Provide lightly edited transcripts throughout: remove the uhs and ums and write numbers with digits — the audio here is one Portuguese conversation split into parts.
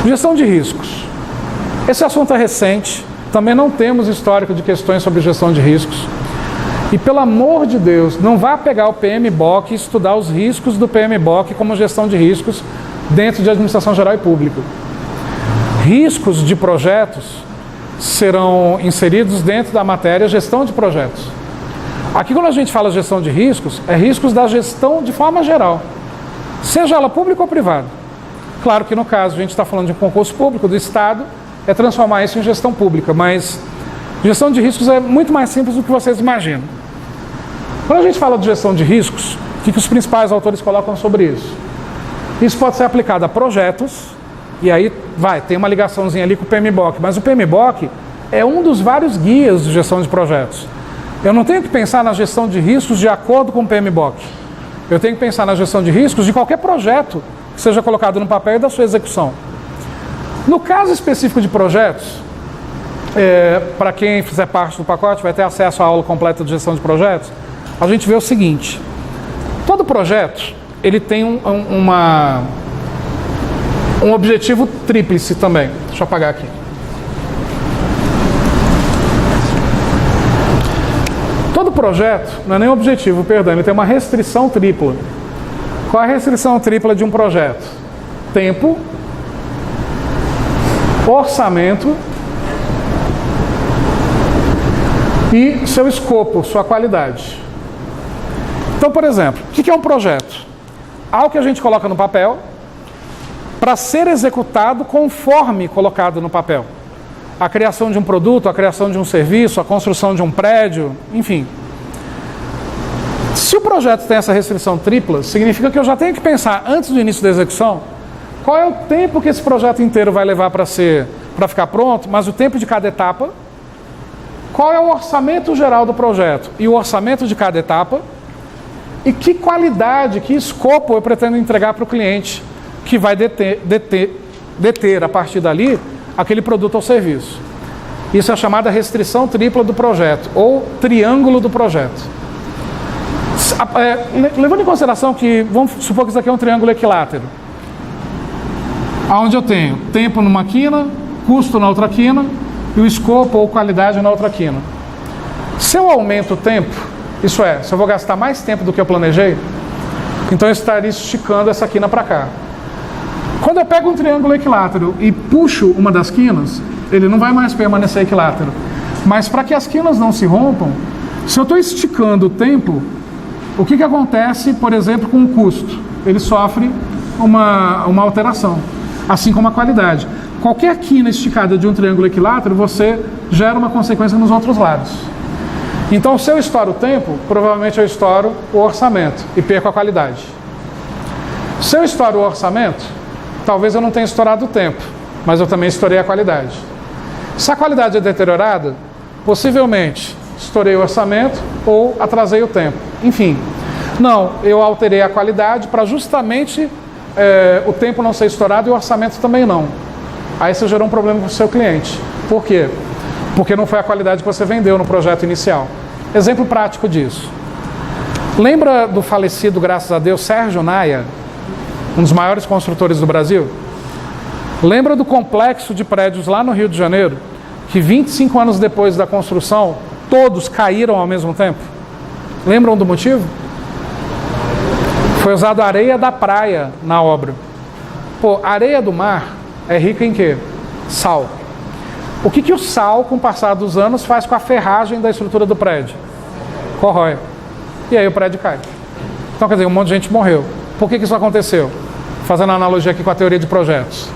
Gestão de riscos. Esse assunto é recente, também não temos histórico de questões sobre gestão de riscos. E pelo amor de Deus, não vá pegar o PMBOK e estudar os riscos do PMBOK como gestão de riscos dentro de administração geral e pública. Riscos de projetos serão inseridos dentro da matéria gestão de projetos. Aqui quando a gente fala gestão de riscos, é riscos da gestão de forma geral, seja ela pública ou privada. Claro que no caso a gente está falando de um concurso público do Estado, é transformar isso em gestão pública, mas gestão de riscos é muito mais simples do que vocês imaginam. Quando a gente fala de gestão de riscos, o que os principais autores colocam sobre isso? Isso pode ser aplicado a projetos, e aí tem uma ligaçãozinha ali com o PMBOK, mas o PMBOK é um dos vários guias de gestão de projetos. Eu não tenho que pensar na gestão de riscos de acordo com o PMBOK. Eu tenho que pensar na gestão de riscos de qualquer projeto que seja colocado no papel e da sua execução. No caso específico de projetos, para quem fizer parte do pacote vai ter acesso à aula completa de gestão de projetos, a gente vê o seguinte: todo projeto ele tem um objetivo tríplice também. Deixa eu apagar aqui. Todo projeto, não é nem objetivo, perdão, ele tem uma restrição tripla. Qual é a restrição tripla de um projeto? Tempo, orçamento e seu escopo, sua qualidade. Então, por exemplo, o que é um projeto? Algo que a gente coloca no papel para ser executado conforme colocado no papel. A criação de um produto, a criação de um serviço, a construção de um prédio, enfim. Se o projeto tem essa restrição tripla, significa que eu já tenho que pensar, antes do início da execução, qual é o tempo que esse projeto inteiro vai levar para ficar pronto, mas o tempo de cada etapa, qual é o orçamento geral do projeto e o orçamento de cada etapa, e que qualidade, que escopo eu pretendo entregar para o cliente, que vai deter a partir dali aquele produto ou serviço. Isso é a chamada restrição tripla do projeto, ou triângulo do projeto. Levando em consideração que, vamos supor que isso aqui é um triângulo equilátero, onde eu tenho tempo numa quina, custo na outra quina, e o escopo ou qualidade na outra quina. Se eu aumento o tempo, isso é, se eu vou gastar mais tempo do que eu planejei, então eu estaria esticando essa quina para cá. Quando eu pego um triângulo equilátero e puxo uma das quinas, ele não vai mais permanecer equilátero. Mas para que as quinas não se rompam, se eu estou esticando o tempo, o que acontece, por exemplo, com o custo? Ele sofre uma alteração, assim como a qualidade. Qualquer quina esticada de um triângulo equilátero, você gera uma consequência nos outros lados. Então, se eu estouro o tempo, provavelmente eu estouro o orçamento e perco a qualidade. Se eu estouro o orçamento, talvez eu não tenha estourado o tempo, mas eu também estourei a qualidade. Se a qualidade é deteriorada, possivelmente estourei o orçamento ou atrasei o tempo. Enfim, não, eu alterei a qualidade para justamente o tempo não ser estourado e o orçamento também não. Aí você gerou um problema para o seu cliente. Por quê? Porque não foi a qualidade que você vendeu no projeto inicial. Exemplo prático disso. Lembra do falecido, graças a Deus, Sérgio Naia, um dos maiores construtores do Brasil? Lembra do complexo de prédios lá no Rio de Janeiro, que 25 anos depois da construção, todos caíram ao mesmo tempo? Lembram do motivo? Foi usado areia da praia na obra. Pô, areia do mar é rica em quê? Sal. O que o sal, com o passar dos anos, faz com a ferragem da estrutura do prédio? Corrói. E aí o prédio cai. Então, quer dizer, um monte de gente morreu. Por que isso aconteceu? Fazendo uma analogia aqui com a teoria de projetos.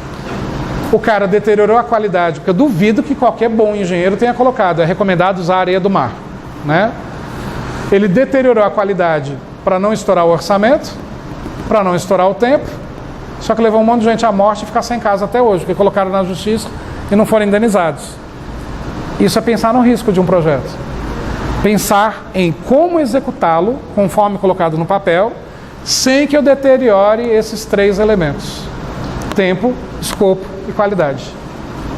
O cara deteriorou a qualidade, porque eu duvido que qualquer bom engenheiro tenha colocado. É recomendado usar areia do mar, né? Ele deteriorou a qualidade para não estourar o orçamento, para não estourar o tempo, só que levou um monte de gente à morte e ficar sem casa até hoje, porque colocaram na justiça e não foram indenizados. Isso é pensar no risco de um projeto. Pensar em como executá-lo, conforme colocado no papel, sem que eu deteriore esses três elementos: tempo, escopo e qualidade.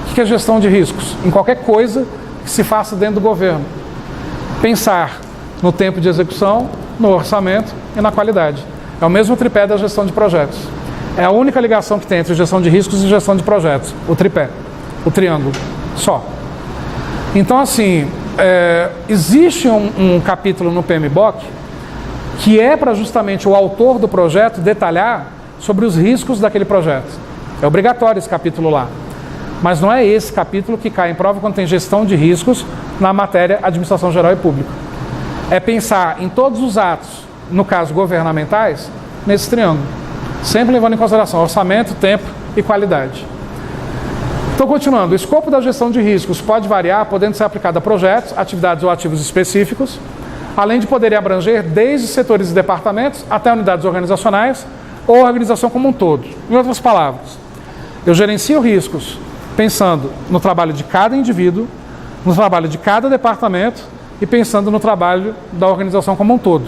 O que é gestão de riscos? Em qualquer coisa que se faça dentro do governo. Pensar no tempo de execução, no orçamento e na qualidade. É o mesmo tripé da gestão de projetos. É a única ligação que tem entre gestão de riscos e gestão de projetos, o tripé, o triângulo, só. Então, assim, existe um capítulo no PMBOK que é para justamente o autor do projeto detalhar sobre os riscos daquele projeto. É obrigatório esse capítulo lá. Mas não é esse capítulo que cai em prova quando tem gestão de riscos na matéria Administração Geral e Pública. É pensar em todos os atos, no caso governamentais, nesse triângulo. Sempre levando em consideração orçamento, tempo e qualidade. Então, continuando, o escopo da gestão de riscos pode variar, podendo ser aplicado a projetos, atividades ou ativos específicos, além de poder abranger desde setores e departamentos até unidades organizacionais ou a organização como um todo. Em outras palavras, eu gerencio riscos pensando no trabalho de cada indivíduo, no trabalho de cada departamento e pensando no trabalho da organização como um todo.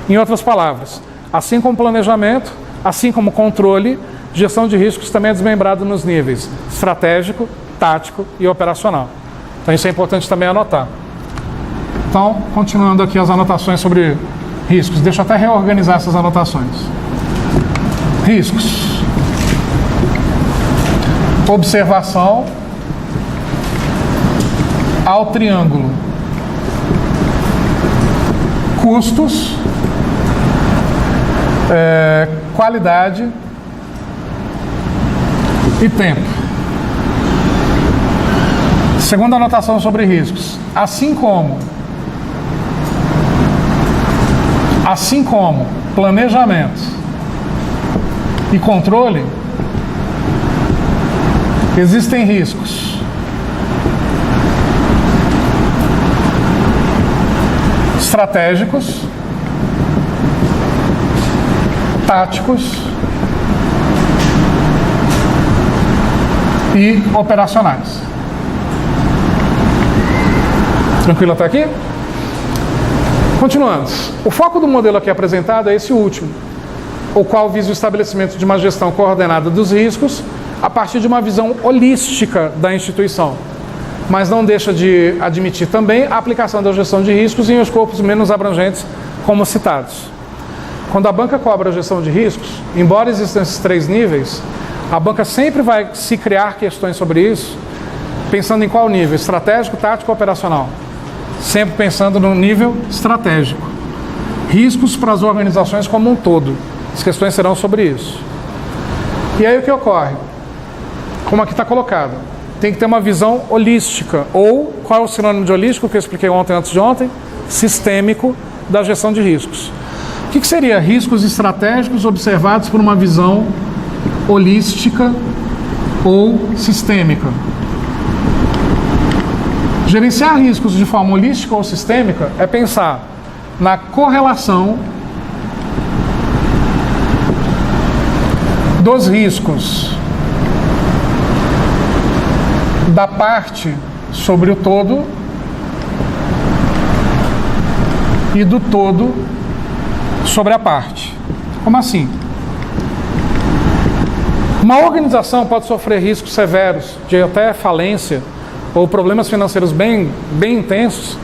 Em outras palavras, assim como planejamento, assim como controle, gestão de riscos também é desmembrado nos níveis estratégico, tático e operacional. Então isso é importante também anotar. Então, continuando aqui as anotações sobre riscos. Deixa eu até reorganizar essas anotações. Riscos. Observação ao triângulo. Custos, qualidade e tempo. Segunda anotação sobre riscos. Assim como planejamento e controle, existem riscos estratégicos, táticos e operacionais. Tranquilo até aqui? Continuando. O foco do modelo aqui apresentado é esse último, o qual visa o estabelecimento de uma gestão coordenada dos riscos a partir de uma visão holística da instituição, mas não deixa de admitir também a aplicação da gestão de riscos em escopos menos abrangentes, como citados. Quando a banca cobra a gestão de riscos, embora existam esses 3 níveis, a banca sempre vai se criar questões sobre isso, pensando em qual nível? Estratégico, tático ou operacional? Sempre pensando no nível estratégico. Riscos para as organizações como um todo. As questões serão sobre isso. E aí o que ocorre? Como aqui está colocado, tem que ter uma visão holística, ou, qual é o sinônimo de holístico que eu expliquei antes de ontem? Sistêmico da gestão de riscos. O que seria riscos estratégicos observados por uma visão holística ou sistêmica? Gerenciar riscos de forma holística ou sistêmica é pensar na correlação dos riscos da parte sobre o todo e do todo sobre a parte. Como assim? Uma organização pode sofrer riscos severos de até falência ou problemas financeiros bem intensos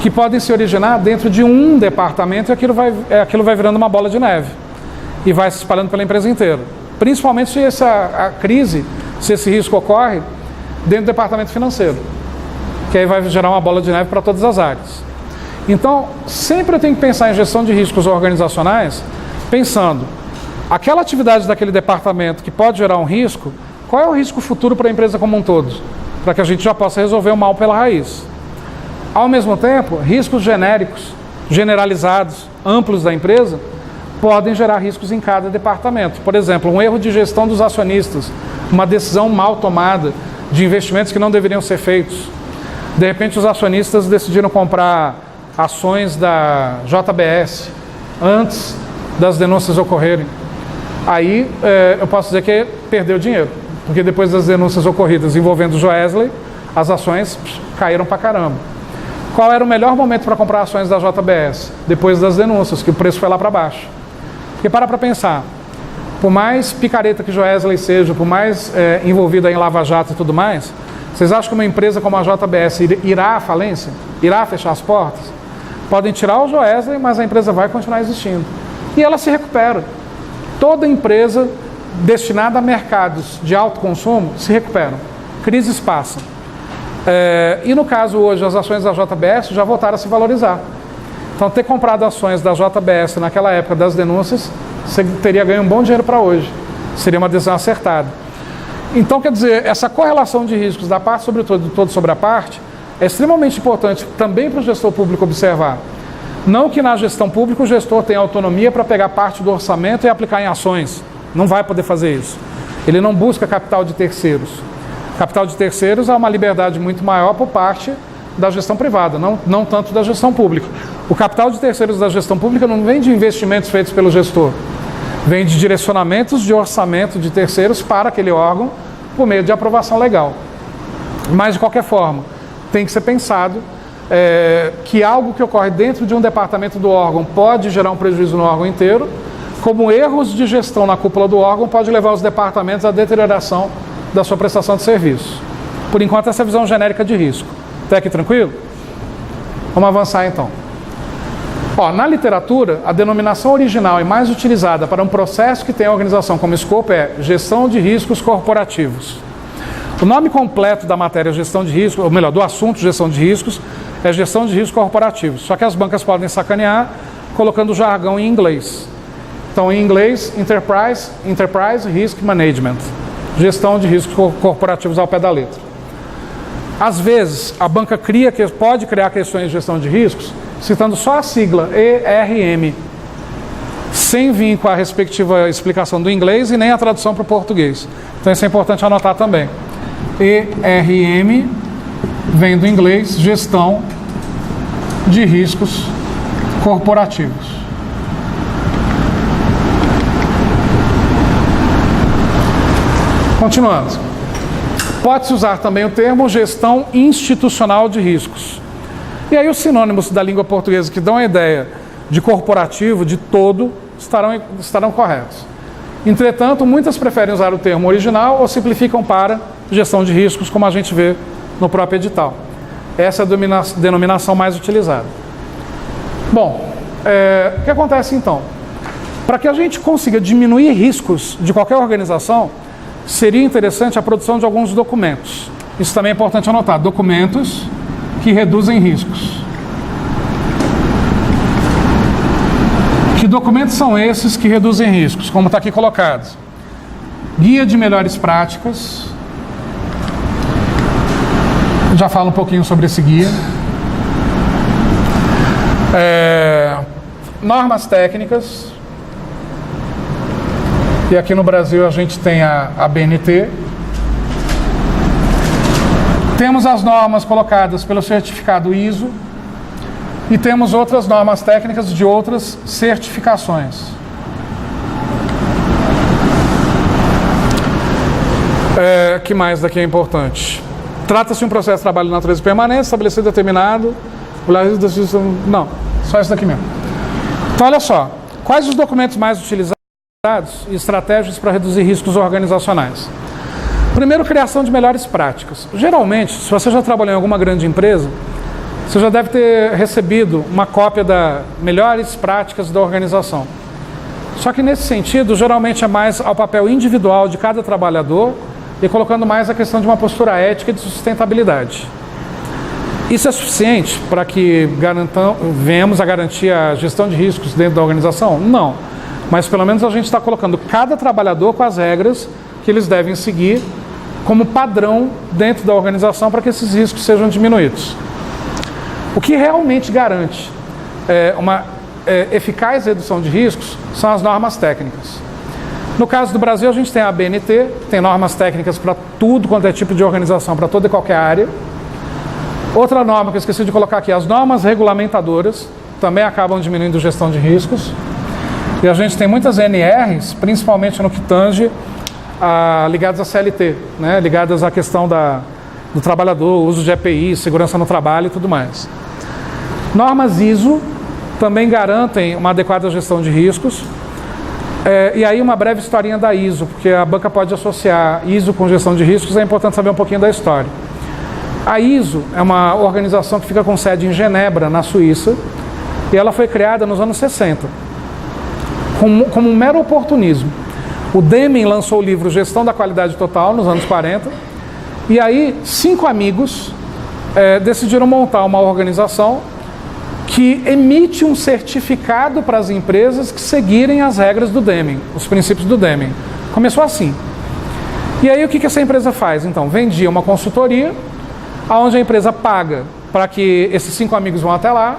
que podem se originar dentro de um departamento e aquilo vai virando uma bola de neve e vai se espalhando pela empresa inteira. Principalmente se se esse risco ocorre dentro do departamento financeiro, que aí vai gerar uma bola de neve para todas as áreas. Então, sempre eu tenho que pensar em gestão de riscos organizacionais, pensando aquela atividade daquele departamento que pode gerar um risco, qual é o risco futuro para a empresa como um todo? Para que a gente já possa resolver o mal pela raiz. Ao mesmo tempo, riscos genéricos, generalizados, amplos da empresa, podem gerar riscos em cada departamento. Por exemplo, um erro de gestão dos acionistas, uma decisão mal tomada de investimentos que não deveriam ser feitos. De repente, os acionistas decidiram comprar ações da JBS antes das denúncias ocorrerem. Aí, eu posso dizer que perdeu dinheiro. Porque depois das denúncias ocorridas envolvendo o Joesley, as ações caíram pra caramba. Qual era o melhor momento para comprar ações da JBS? Depois das denúncias, que o preço foi lá para baixo. Porque para pensar, por mais picareta que Joesley seja, por mais envolvida em Lava Jato e tudo mais, vocês acham que uma empresa como a JBS irá à falência? Irá fechar as portas? Podem tirar o Joesley, mas a empresa vai continuar existindo. E ela se recupera. Toda empresa destinada a mercados de alto consumo se recuperam, crises passam. E no caso hoje, as ações da JBS já voltaram a se valorizar. Então, ter comprado ações da JBS naquela época das denúncias, você teria ganho um bom dinheiro para hoje. Seria uma decisão acertada. Então, quer dizer, essa correlação de riscos da parte sobre o todo, do todo sobre a parte, é extremamente importante também para o gestor público observar. Não que na gestão pública o gestor tenha autonomia para pegar parte do orçamento e aplicar em ações. Não vai poder fazer isso. Ele não busca capital de terceiros. Capital de terceiros é uma liberdade muito maior por parte da gestão privada, não tanto da gestão pública. O capital de terceiros da gestão pública não vem de investimentos feitos pelo gestor. Vem de direcionamentos de orçamento de terceiros para aquele órgão por meio de aprovação legal. Mas, de qualquer forma, tem que ser pensado que algo que ocorre dentro de um departamento do órgão pode gerar um prejuízo no órgão inteiro, como erros de gestão na cúpula do órgão pode levar os departamentos à deterioração da sua prestação de serviço. Por enquanto, essa é a visão genérica de risco. Até aqui tranquilo? Vamos avançar então. Na literatura, a denominação original e mais utilizada para um processo que tem a organização como escopo é gestão de riscos corporativos. O nome completo da matéria gestão de riscos, ou melhor, do assunto gestão de riscos, é gestão de riscos corporativos. Só que as bancas podem sacanear colocando o jargão em inglês. Então, em inglês, Enterprise Risk Management. Gestão de riscos corporativos ao pé da letra. Às vezes, a banca pode criar questões de gestão de riscos citando só a sigla ERM, sem vir com a respectiva explicação do inglês e nem a tradução para o português. Então isso é importante anotar também. ERM vem do inglês Gestão de Riscos Corporativos. Continuando. Pode-se usar também o termo Gestão Institucional de Riscos. E aí os sinônimos da língua portuguesa que dão a ideia de corporativo, de todo, estarão corretos. Entretanto, muitas preferem usar o termo original ou simplificam para gestão de riscos, como a gente vê no próprio edital. Essa é a denominação mais utilizada. Bom, o que acontece então? Para que a gente consiga diminuir riscos de qualquer organização, seria interessante a produção de alguns documentos. Isso também é importante anotar. Documentos que reduzem riscos. Que documentos são esses que reduzem riscos? Como está aqui colocado. Guia de melhores práticas. Já falo um pouquinho sobre esse guia. Normas técnicas. E aqui no Brasil a gente tem a BNT. Temos as normas colocadas pelo certificado ISO e temos outras normas técnicas de outras certificações. Que mais daqui é importante? Trata-se de um processo de trabalho de natureza permanente, estabelecido e determinado. Não, só isso daqui mesmo. Então, olha só. Quais os documentos mais utilizados e estratégias para reduzir riscos organizacionais? Primeiro, criação de melhores práticas. Geralmente, se você já trabalhou em alguma grande empresa, você já deve ter recebido uma cópia das melhores práticas da organização. Só que nesse sentido, geralmente é mais ao papel individual de cada trabalhador e colocando mais a questão de uma postura ética e de sustentabilidade. Isso é suficiente para que venhamos a garantir a gestão de riscos dentro da organização? Não. Mas pelo menos a gente está colocando cada trabalhador com as regras que eles devem seguir como padrão dentro da organização para que esses riscos sejam diminuídos. O que realmente garante uma eficaz redução de riscos são as normas técnicas. No caso do Brasil, a gente tem a BNT, tem normas técnicas para tudo quanto é tipo de organização, para toda e qualquer área. Outra norma que eu esqueci de colocar aqui, as normas regulamentadoras, também acabam diminuindo a gestão de riscos. E a gente tem muitas NRs, principalmente no que tange ligadas à CLT, né? Ligadas à questão do trabalhador, uso de EPI, segurança no trabalho e tudo mais. Normas ISO também garantem uma adequada gestão de riscos. E aí uma breve historinha da ISO, porque a banca pode associar ISO com gestão de riscos, é importante saber um pouquinho da história. A ISO é uma organização que fica com sede em Genebra, na Suíça, e ela foi criada nos anos 60, como um mero oportunismo. O Deming lançou o livro Gestão da Qualidade Total nos anos 40, e aí 5 amigos decidiram montar uma organização que emite um certificado para as empresas que seguirem as regras do Deming, os princípios do Deming. Começou assim. E aí o que essa empresa faz? Então, vendia uma consultoria, onde a empresa paga para que esses 5 amigos vão até lá,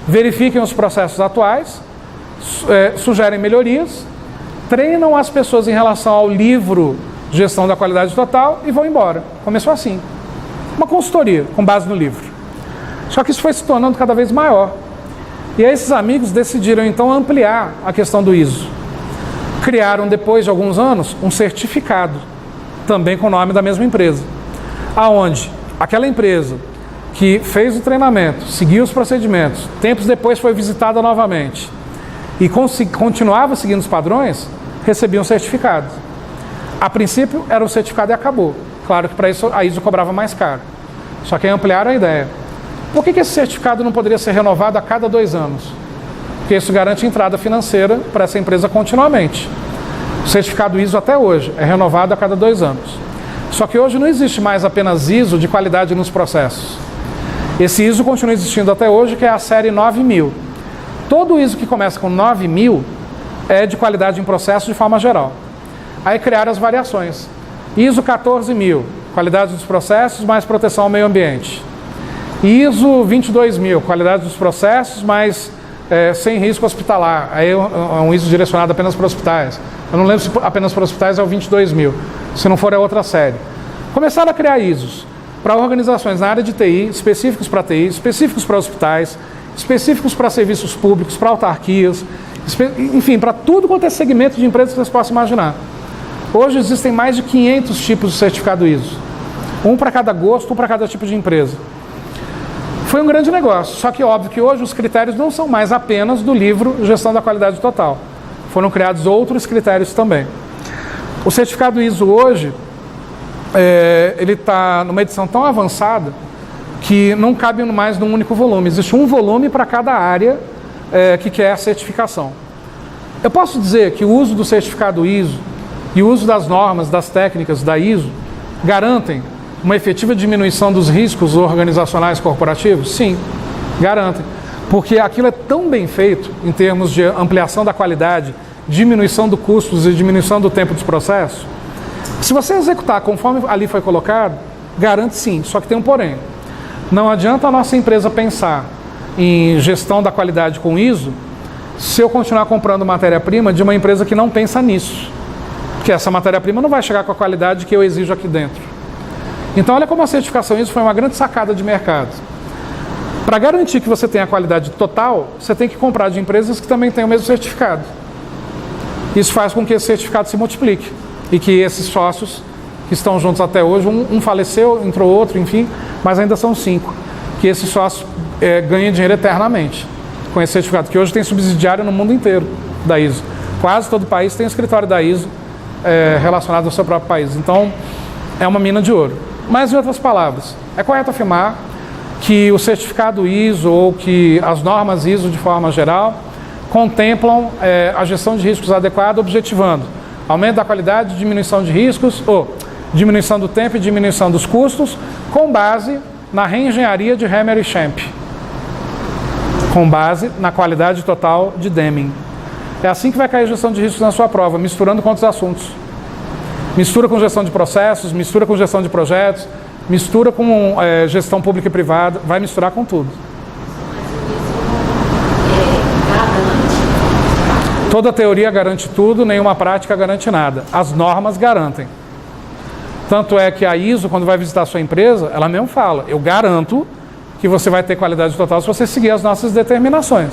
verifiquem os processos atuais, sugerem melhorias, treinam as pessoas em relação ao livro Gestão da Qualidade Total e vão embora. Começou assim. Uma consultoria com base no livro. Só que isso foi se tornando cada vez maior. E aí esses amigos decidiram então ampliar a questão do ISO. Criaram, depois de alguns anos, um certificado, também com o nome da mesma empresa, aonde aquela empresa que fez o treinamento, seguiu os procedimentos, tempos depois foi visitada novamente e continuava seguindo os padrões, recebia um certificado. A princípio era o certificado e acabou. Claro que para isso a ISO cobrava mais caro. Só que aí ampliaram a ideia. Por que esse certificado não poderia ser renovado a cada 2 anos? Porque isso garante entrada financeira para essa empresa continuamente. O certificado ISO até hoje é renovado a cada 2 anos. Só que hoje não existe mais apenas ISO de qualidade nos processos. Esse ISO continua existindo até hoje, que é a série 9000. Todo ISO que começa com 9000 é de qualidade em processo de forma geral. Aí criaram as variações. ISO 14000, qualidade dos processos mais proteção ao meio ambiente. ISO 22000, qualidade dos processos mais sem risco hospitalar. Aí é um ISO direcionado apenas para hospitais. Eu não lembro se apenas para hospitais é o 22000. Se não for, é outra série. Começaram a criar ISOs para organizações na área de TI, específicos para TI, específicos para hospitais, específicos para serviços públicos, para autarquias, enfim, para tudo quanto é segmento de empresas que vocês possam imaginar. Hoje existem mais de 500 tipos de certificado ISO. Um para cada gosto, um para cada tipo de empresa. Foi um grande negócio, só que óbvio que hoje os critérios não são mais apenas do livro Gestão da Qualidade Total. Foram criados outros critérios também. O certificado ISO hoje, ele está numa edição tão avançada que não cabe mais num único volume. Existe um volume para cada área que quer a certificação. Eu posso dizer que o uso do certificado ISO e o uso das normas, das técnicas da ISO garantem uma efetiva diminuição dos riscos organizacionais corporativos? Sim, garantem. Porque aquilo é tão bem feito em termos de ampliação da qualidade, diminuição dos custos e diminuição do tempo dos processos. Se você executar conforme ali foi colocado, garante sim, só que tem um porém. Não adianta a nossa empresa pensar em gestão da qualidade com ISO se eu continuar comprando matéria-prima de uma empresa que não pensa nisso. Porque essa matéria-prima não vai chegar com a qualidade que eu exijo aqui dentro. Então olha como a certificação ISO foi uma grande sacada de mercado. Para garantir que você tenha a qualidade total, você tem que comprar de empresas que também têm o mesmo certificado. Isso faz com que esse certificado se multiplique e que esses sócios que estão juntos até hoje, um faleceu, entrou outro, enfim, mas ainda são 5, que esses sócios ganhem dinheiro eternamente com esse certificado, que hoje tem subsidiário no mundo inteiro da ISO. Quase todo país tem escritório da ISO relacionado ao seu próprio país. Então, é uma mina de ouro. Mas, em outras palavras, é correto afirmar que o certificado ISO ou que as normas ISO, de forma geral, contemplam a gestão de riscos adequada, objetivando aumento da qualidade, diminuição de riscos, ou diminuição do tempo e diminuição dos custos, com base na reengenharia de Hammer e Schempp, com base na qualidade total de Deming. É assim que vai cair a gestão de riscos na sua prova, misturando com outros assuntos. Mistura com gestão de processos, mistura com gestão de projetos, mistura com gestão pública e privada, vai misturar com tudo. Toda teoria garante tudo, nenhuma prática garante nada. As normas garantem. Tanto é que a ISO, quando vai visitar a sua empresa, ela mesmo fala, eu garanto que você vai ter qualidade total se você seguir as nossas determinações.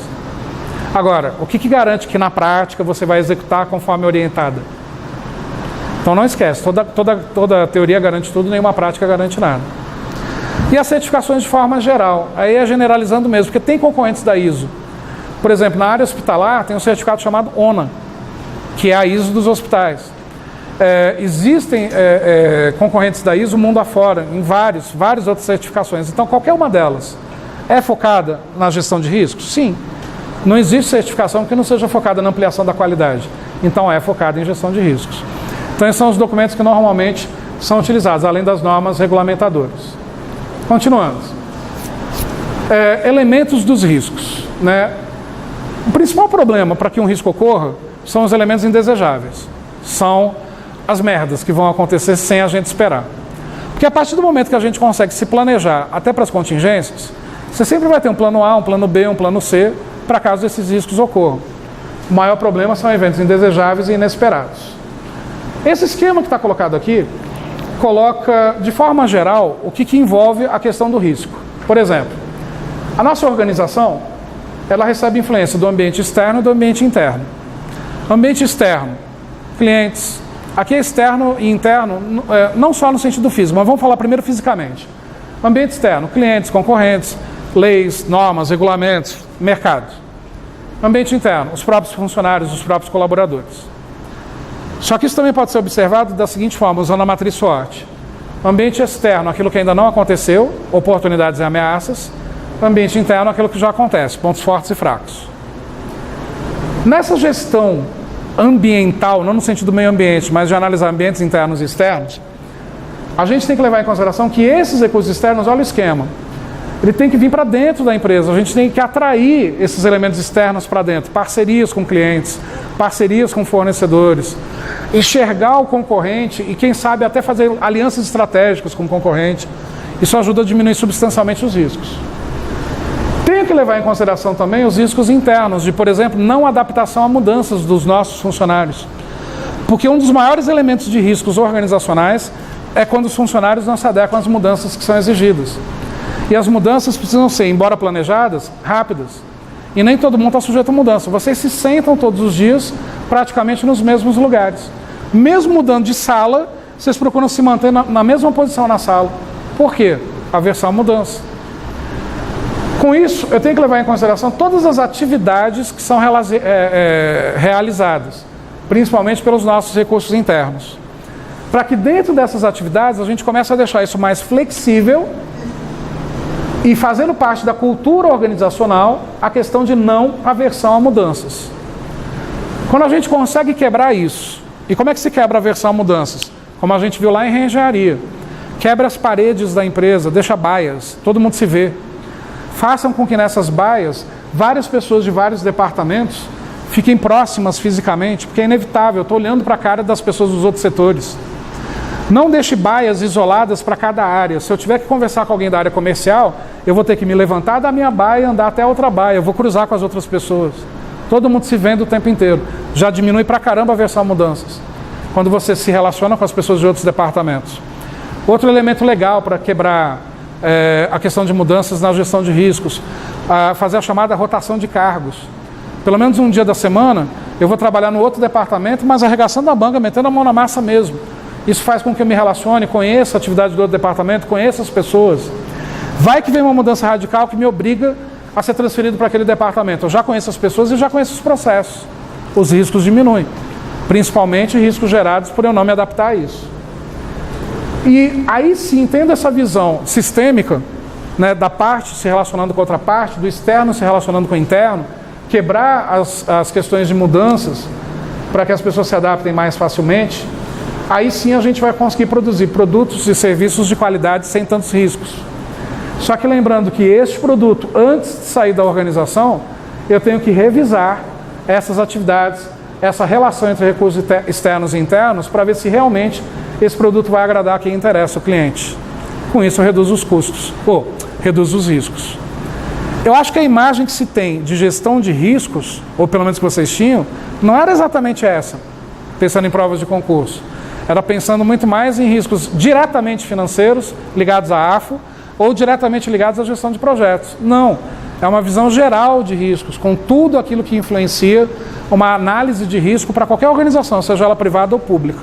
Agora, o que garante que na prática você vai executar conforme orientada? Então não esquece, toda teoria garante tudo, nenhuma prática garante nada. E as certificações de forma geral, aí é generalizando mesmo, porque tem concorrentes da ISO. Por exemplo, na área hospitalar tem um certificado chamado ONA, que é a ISO dos hospitais. Existem concorrentes da ISO mundo afora, em várias outras certificações. Então qualquer uma delas é focada na gestão de riscos? Sim. Não existe certificação que não seja focada na ampliação da qualidade. Então é focada em gestão de riscos. Então esses são os documentos que normalmente são utilizados, além das normas regulamentadoras. Continuando. Elementos dos riscos, né? O principal problema para que um risco ocorra são os elementos indesejáveis. São as merdas que vão acontecer sem a gente esperar. Porque a partir do momento que a gente consegue se planejar até para as contingências, você sempre vai ter um plano A, um plano B, um plano C, para caso esses riscos ocorram. O maior problema são eventos indesejáveis e inesperados. Esse esquema que está colocado aqui, coloca de forma geral o que envolve a questão do risco. Por exemplo, a nossa organização, ela recebe influência do ambiente externo e do ambiente interno. Ambiente externo, clientes. Aqui é externo e interno, não só no sentido físico, mas vamos falar primeiro fisicamente. Ambiente externo, clientes, concorrentes, leis, normas, regulamentos, mercado. Ambiente interno, os próprios funcionários, os próprios colaboradores. Só que isso também pode ser observado da seguinte forma, usando a matriz SWOT. Ambiente externo, aquilo que ainda não aconteceu, oportunidades e ameaças. Ambiente interno, aquilo que já acontece, pontos fortes e fracos. Nessa gestão ambiental, não no sentido do meio ambiente, mas de analisar ambientes internos e externos, a gente tem que levar em consideração que esses recursos externos, olha o esquema, ele tem que vir para dentro da empresa, a gente tem que atrair esses elementos externos para dentro, parcerias com clientes, parcerias com fornecedores, enxergar o concorrente e quem sabe até fazer alianças estratégicas com o concorrente. Isso ajuda a diminuir substancialmente os riscos. Tenho que levar em consideração também os riscos internos, de, por exemplo, não adaptação a mudanças dos nossos funcionários. Porque um dos maiores elementos de riscos organizacionais é quando os funcionários não se adequam às mudanças que são exigidas. E as mudanças precisam ser, embora planejadas, rápidas. E nem todo mundo está sujeito a mudança. Vocês se sentam todos os dias praticamente nos mesmos lugares. Mesmo mudando de sala, vocês procuram se manter na mesma posição na sala. Por quê? Aversão à mudança. Com isso, eu tenho que levar em consideração todas as atividades que são realizadas, principalmente pelos nossos recursos internos. Para que dentro dessas atividades a gente comece a deixar isso mais flexível e fazendo parte da cultura organizacional a questão de não aversão a mudanças. Quando a gente consegue quebrar isso, e como é que se quebra a aversão a mudanças? Como a gente viu lá em reengenharia. Quebra as paredes da empresa, deixa baias, todo mundo se vê. Façam com que nessas baias, várias pessoas de vários departamentos fiquem próximas fisicamente, porque é inevitável, eu estou olhando para a cara das pessoas dos outros setores. Não deixe baias isoladas para cada área. Se eu tiver que conversar com alguém da área comercial, eu vou ter que me levantar da minha baia e andar até a outra baia, eu vou cruzar com as outras pessoas. Todo mundo se vendo o tempo inteiro. Já diminui pra caramba a aversão a mudanças, quando você se relaciona com as pessoas de outros departamentos. Outro elemento legal para quebrar a questão de mudanças na gestão de riscos, fazer a chamada rotação de cargos. Pelo menos um dia da semana, eu vou trabalhar no outro departamento, mas arregaçando a manga, metendo a mão na massa mesmo. Isso faz com que eu me relacione, conheça a atividade do outro departamento, conheça as pessoas. Vai que vem uma mudança radical que me obriga a ser transferido para aquele departamento. Eu já conheço as pessoas e já conheço os processos. Os riscos diminuem, principalmente riscos gerados por eu não me adaptar a isso. E aí sim, tendo essa visão sistêmica, né, da parte se relacionando com outra parte, do externo se relacionando com o interno, quebrar as questões de mudanças para que as pessoas se adaptem mais facilmente, aí sim a gente vai conseguir produzir produtos e serviços de qualidade sem tantos riscos. Só que lembrando que este produto, antes de sair da organização, eu tenho que revisar essas atividades, essa relação entre recursos externos e internos, para ver se realmente esse produto vai agradar quem interessa, o cliente. Com isso eu reduzo os custos, ou reduzo os riscos. Eu acho que a imagem que se tem de gestão de riscos, ou pelo menos que vocês tinham, não era exatamente essa, pensando em provas de concurso. Era pensando muito mais em riscos diretamente financeiros, ligados à AFO, ou diretamente ligados à gestão de projetos. Não, é uma visão geral de riscos, com tudo aquilo que influencia uma análise de risco para qualquer organização, seja ela privada ou pública.